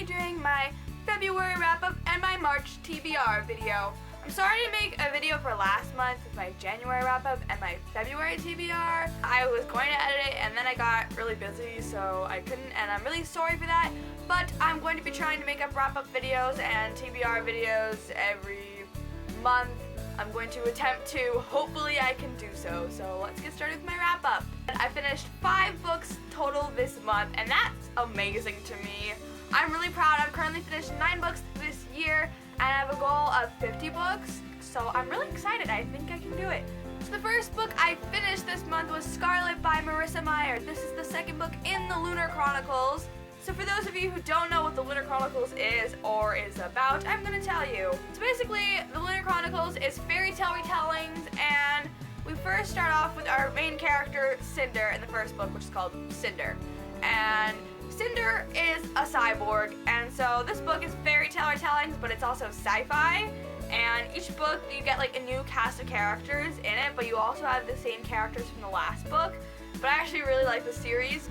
be doing my February wrap-up and my March TBR video. I'm sorry to make a video for last month with my January wrap-up and my February TBR. I was going to edit it and then I got really busy, so I couldn't, and I'm really sorry for that. But I'm going to be trying to make up wrap-up videos and TBR videos every month. I'm going to attempt to. Hopefully I can do so. So let's get started with my wrap-up. I finished 5 books total this month, and that's amazing to me. I'm really proud. I've currently finished 9 books this year, and I have a goal of 50 books. So I'm really excited. I think I can do it. So the first book I finished this month was Scarlet by Marissa Meyer. This is the second book in the Lunar Chronicles. So for those of you who don't know what the Lunar Chronicles is or is about, I'm going to tell you. So basically, the Lunar Chronicles is fairy tale retellings, and we first start off with our main character, Cinder, in the first book, which is called Cinder. And Cinder is a cyborg, and so this book is fairy tale retellings, but it's also sci-fi. And each book, you get like a new cast of characters in it, but you also have the same characters from the last book. But I actually really like the series.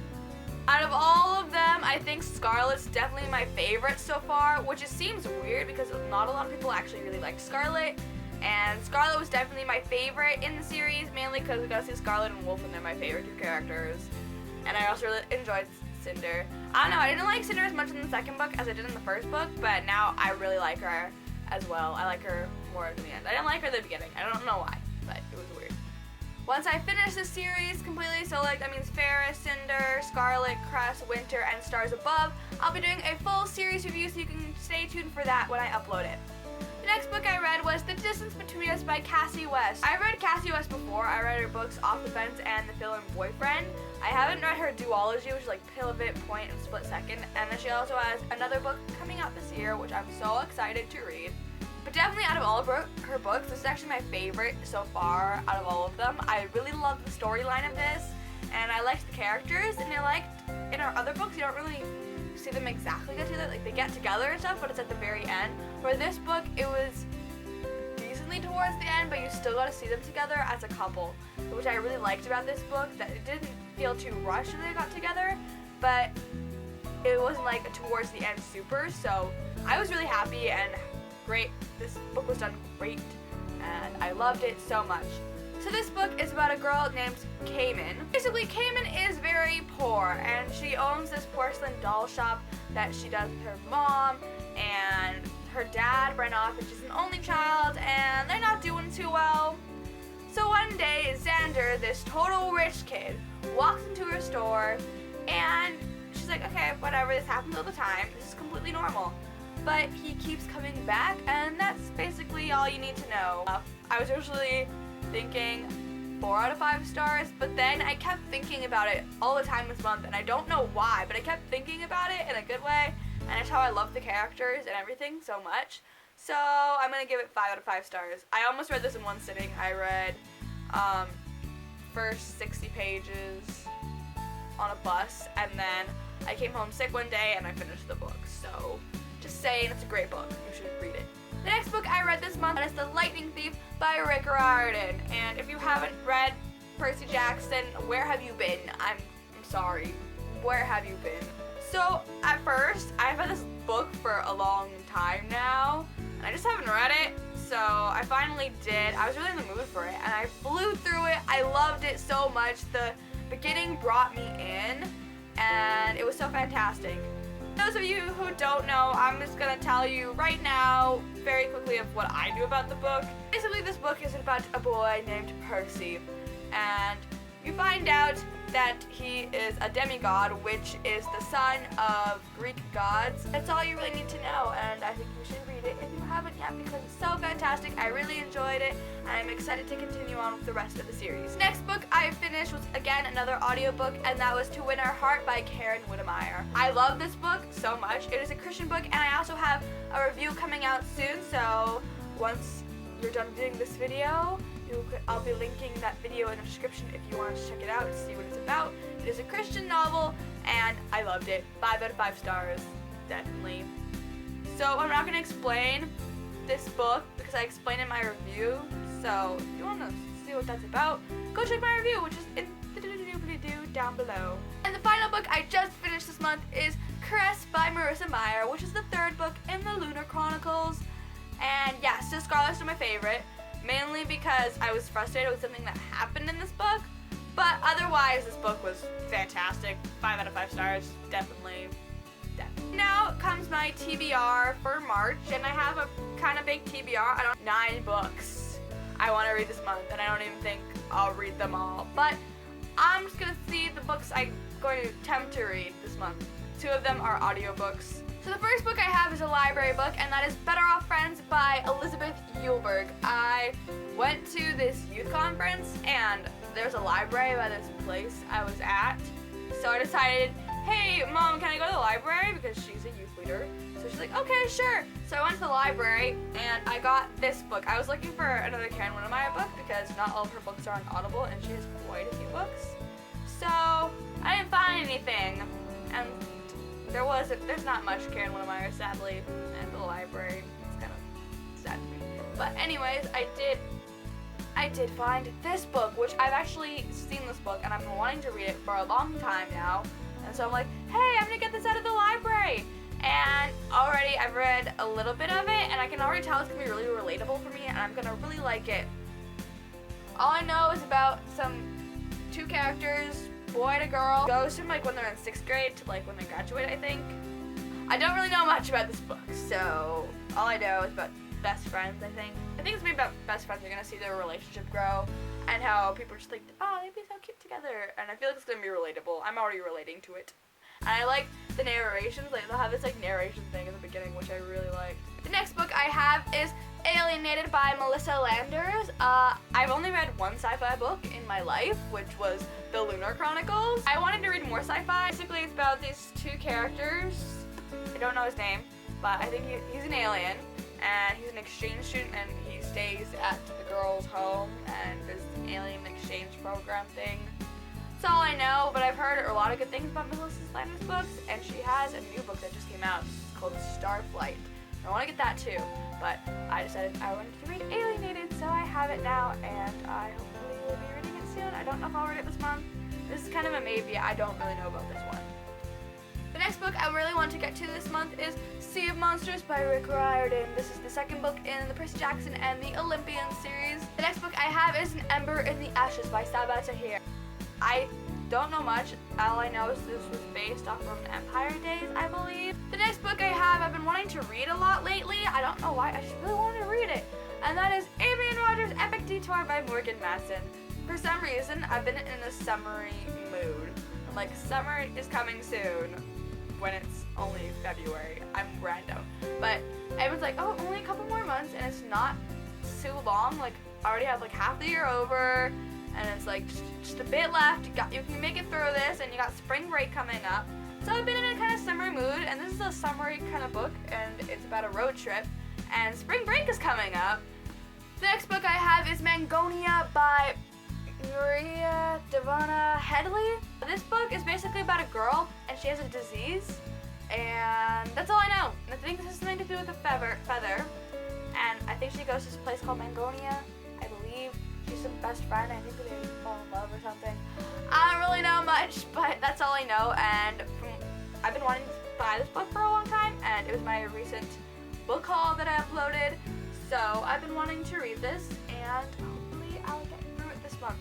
Out of all of them, I think Scarlet's definitely my favorite so far, which just seems weird because not a lot of people actually really like Scarlet. And Scarlet was definitely my favorite in the series, mainly because we got to see Scarlet and Wolf, and they're my favorite 2 characters. And I also really enjoyed Cinder. I don't know, I didn't like Cinder as much in the second book as I did in the first book, but now I really like her as well. I like her more at the end. I didn't like her at the beginning. I don't know why, but it was weird. Once I finish the series completely, so like that means Ferris, Cinder, Scarlet, Cress, Winter, and Stars Above, I'll be doing a full series review, so you can stay tuned for that when I upload it. The next book I read was The Distance Between Us by Cassie West. I've read Cassie West before. I read her books Off the Fence and The Filler Boyfriend. I haven't read her duology, which is like Pivot Point and Split Second, and then she also has another book coming out this year, which I'm so excited to read. But definitely out of all of her books, this is actually my favorite so far out of all of them. I really love the storyline of this, and I liked the characters, and I liked, in our other books, you don't really see them exactly get together, like they get together and stuff, but it's at the very end. For this book, it was decently towards the end, but you still got to see them together as a couple, which I really liked about this book, that it didn't feel too rushed when they got together, but it wasn't like towards the end super, so I was really happy and great. This book was done great, and I loved it so much. So this book is about a girl named Cayman. Basically, Cayman is very poor, and she owns this porcelain doll shop that she does with her mom, and her dad ran off, and she's an only child, and they're not doing too well. So one day, Xander, this total rich kid, walks into her store, and she's like, okay, whatever, this happens all the time, this is completely normal. But he keeps coming back, and that's basically all you need to know. I was usually thinking 4 out of 5 stars, but then I kept thinking about it all the time this month, and I don't know why, but I kept thinking about it in a good way, and that's how I love the characters and everything so much. So I'm gonna give it 5 out of 5 stars. I almost read this in one sitting. I read first 60 pages on a bus, and then I came home sick one day and I finished the book. So just saying, it's a great book. You should read it. The next book I read this month is The Lightning Thief by Rick Riordan. And if you haven't read Percy Jackson, where have you been? I'm sorry. Where have you been? So at first, I've had this book for a long time now, and I just haven't read it. So I finally did. I was really in the mood for it, and I flew through it. I loved it so much. The beginning brought me in, and it was so fantastic. Those of you who don't know, I'm just gonna tell you right now very quickly of what I knew about the book. Basically, this book is about a boy named Percy, and you find out that he is a demigod, which is the son of Greek gods. That's all you really need to know, and I think you should read it if you haven't yet, because it's so fantastic. I really enjoyed it, and I'm excited to continue on with the rest of the series. Next book I finished was, again, another audiobook, and that was To Win Our Heart by Karen Whittemire. I love this book so much. It is a Christian book, and I also have a review coming out soon, so once you're done doing this video, I'll be linking that video in the description if you want to check it out and see what it's about. It is a Christian novel, and I loved it. 5 out of 5 stars, definitely. So I'm not going to explain this book because I explained in my review. So if you want to see what that's about, go check my review, which is in the doobly-doo down below. And the final book I just finished this month is Chris by Marissa Meyer, which is the third book in the Lunar Chronicles. And yeah, so Scarlet's my favorite, mainly because I was frustrated with something that happened in this book. But otherwise, this book was fantastic. 5 out of 5 stars, definitely. Now comes my TBR for March, and I have a kind of big TBR. 9 books I want to read this month, and I don't even think I'll read them all. But I'm just gonna see the books I'm going to attempt to read this month. 2 of them are audiobooks. So the first book I have is a library book, and that is Better Off Friends by Elizabeth Eulberg. I went to this youth conference, and there's a library by this place I was at. So I decided, hey, Mom, can I go to the library? Because she's a youth leader. So she's like, okay, sure. So I went to the library, and I got this book. I was looking for another Karen Winnemeyer book because not all of her books are on Audible, and she has quite a few books. So I didn't find anything, and there's not much Karen Winnemeyer, sadly, at the library. It's kind of sad to me. But anyways, I did find this book, which I've actually seen this book, and I've been wanting to read it for a long time now. And so I'm like, hey, I'm gonna get this out of the library. And already I've read a little bit of it, and I can already tell it's gonna be really relatable for me, and I'm gonna really like it. All I know is about some 2 characters, boy and a girl, goes from like when they're in 6th grade to like when they graduate, I think. I don't really know much about this book, so all I know is about best friends, I think. I think it's maybe about best friends. You're gonna see their relationship grow and how people are just like, oh, they'd be so cute together. And I feel like it's gonna be relatable. I'm already relating to it. And I like the narrations. Like they'll have this like narration thing in the beginning, which I really like. The next book I have is Alienated by Melissa Landers. I've only read one sci-fi book in my life, which was the Lunar Chronicles. I wanted to read more sci-fi. Basically, it's about these 2 characters. I don't know his name, but I think he's an alien. And he's an exchange student, and he stays at the girl's home, and there's an alien exchange program thing. That's all I know, but I've heard a lot of good things about Melissa Landers' books, and she has a new book that just came out. It's called Starflight. I want to get that too, but I decided I wanted to read Alienated, so I have it now, and I hopefully will be reading it soon. I don't know if I'll read it this month. This is kind of a maybe. I don't really know about this one. The next book I really want to get to this month is Sea of Monsters by Rick Riordan. This is the 2nd book in the Percy Jackson and the Olympian series. The next book I have is An Ember in the Ashes by Sabaa Tahir. I don't know much. All I know is this was based off of Empire Days, I believe. The next book I have, I've been wanting to read a lot lately. I don't know why. I just really wanted to read it. And that is Adrian Rogers' Epic Detour by Morgan Matson. For some reason, I've been in a summery mood. I'm like, summer is coming soon. When it's only February. I'm random. But everyone's like, oh, only a couple more months, and it's not too long. Like, I already have like half the year over, and it's like just a bit left. You can make it through this, and you got spring break coming up. So I've been in a kind of summery mood, and this is a summery kind of book, and it's about a road trip, and spring break is coming up. The next book I have is Mangonia by Maria Devona Headley. This book is basically about a girl, and she has a disease, and that's all I know. I think this has something to do with a feather, and I think she goes to this place called Mangonia. I believe she's her best friend. I think they fall in love or something. I don't really know much, but that's all I know, and I've been wanting to buy this book for a long time, and it was my recent book haul that I uploaded, so I've been wanting to read this, and hopefully I'll get through it this month.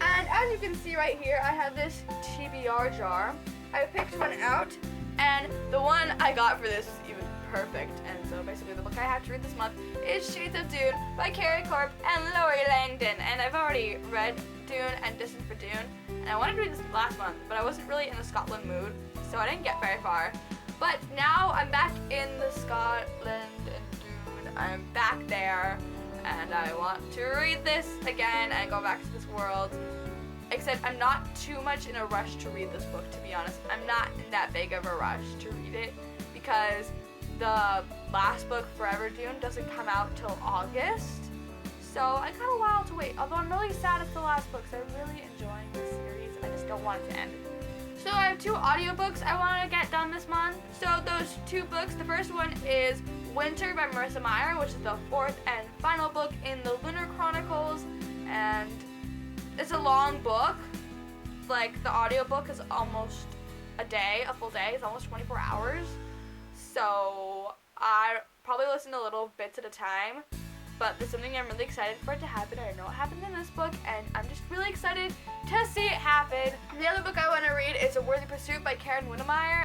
And as you can see right here, I have this TBR jar. I picked one out, and the one I got for this is even perfect. And so basically the book I have to read this month is Shades of Dune by Carrie Corp and Laurie Langdon. And I've already read Dune and Destined for Dune, and I wanted to read this last month, but I wasn't really in the Scotland mood, so I didn't get very far. But now I'm back in the Scotland and Dune. I'm back there. And I want to read this again and go back to this world. Except I'm not too much in a rush to read this book, to be honest. I'm not in that big of a rush to read it because the last book, Forever Dune, doesn't come out till August. So I got a while to wait. Although I'm really sad it's the last book, so I'm really enjoying the series. I just don't want it to end. So I have 2 audiobooks I want to get done this month. So those 2 books, the first one is Winter by Marissa Meyer, which is the 4th and final book in the Lunar Chronicles, and it's a long book. Like, the audiobook is almost a day, a full day. It's almost 24 hours. So I probably listen to little bits at a time. But there's something I'm really excited for it to happen. I know what happened in this book, and I'm just really excited to see it happen. The other book I want to read is A Worthy Pursuit by Karen Winnemeyer.